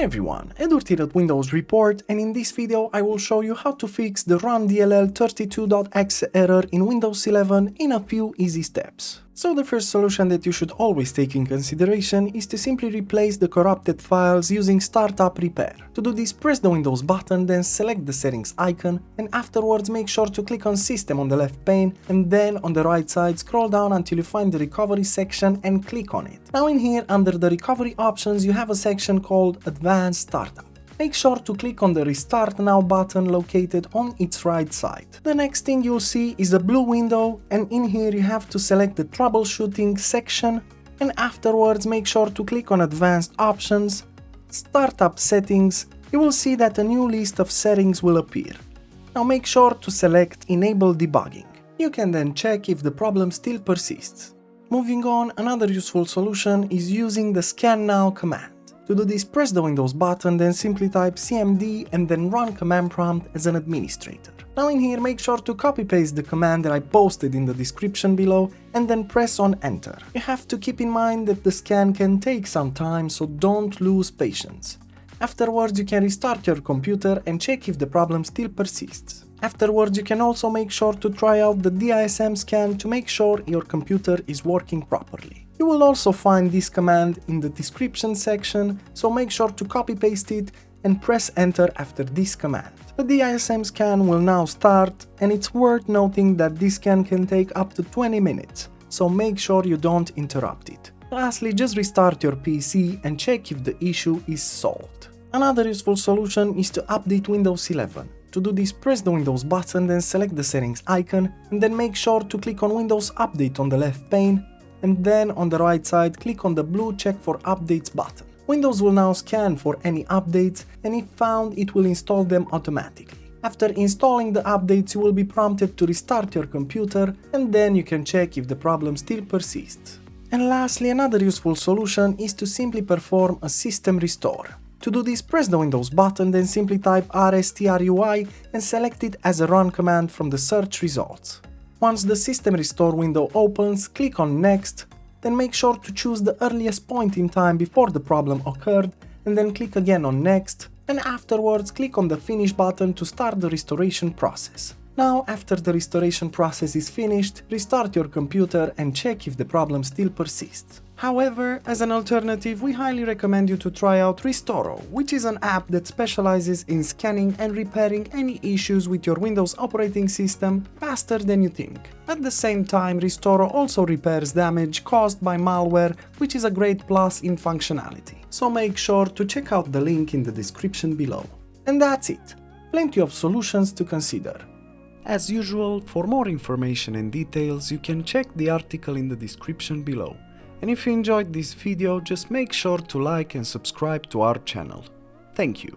Hey everyone, Edward here at Windows Report, and in this video I will show you how to fix the RunDLL 32.exe error in Windows 11 in a few easy steps. So the first solution that you should always take in consideration is to simply replace the corrupted files using Startup Repair. To do this, press the Windows button, then select the settings icon, and afterwards make sure to click on System on the left pane, and then on the right side scroll down until you find the recovery section and click on it. Now in here, under the recovery options, you have a section called Advanced Startup. Make sure to click on the Restart Now button located on its right side. The next thing you'll see is a blue window, and in here you have to select the Troubleshooting section, and afterwards make sure to click on Advanced Options, Startup Settings. You will see that a new list of settings will appear. Now make sure to select Enable Debugging. You can then check if the problem still persists. Moving on, another useful solution is using the scannow command. To do this, press the Windows button, then simply type cmd and then run command prompt as an administrator. Now in here, make sure to copy-paste the command that I posted in the description below and then press on enter. You have to keep in mind that the scan can take some time, so don't lose patience. Afterwards, you can restart your computer and check if the problem still persists. Afterwards, you can also make sure to try out the DISM scan to make sure your computer is working properly. You will also find this command in the description section, so make sure to copy-paste it and press enter after this command. The DISM scan will now start, and it's worth noting that this scan can take up to 20 minutes, so make sure you don't interrupt it. Lastly, just restart your PC and check if the issue is solved. Another useful solution is to update Windows 11. To do this, press the Windows button, then select the settings icon, and then make sure to click on Windows Update on the left pane, and then on the right side click on the blue Check for Updates button. Windows will now scan for any updates, and if found, it will install them automatically. After installing the updates, you will be prompted to restart your computer, and then you can check if the problem still persists. And lastly, another useful solution is to simply perform a system restore. To do this, press the Windows button, then simply type rstrui and select it as a run command from the search results. Once the System Restore window opens, click on Next, then make sure to choose the earliest point in time before the problem occurred, and then click again on Next, and afterwards click on the Finish button to start the restoration process. Now, after the restoration process is finished, restart your computer and check if the problem still persists. However, as an alternative, we highly recommend you to try out RestoreHealth, which is an app that specializes in scanning and repairing any issues with your Windows operating system faster than you think. At the same time, RestoreHealth also repairs damage caused by malware, which is a great plus in functionality. So make sure to check out the link in the description below. And that's it. Plenty of solutions to consider. As usual, for more information and details, you can check the article in the description below. And if you enjoyed this video, just make sure to like and subscribe to our channel. Thank you.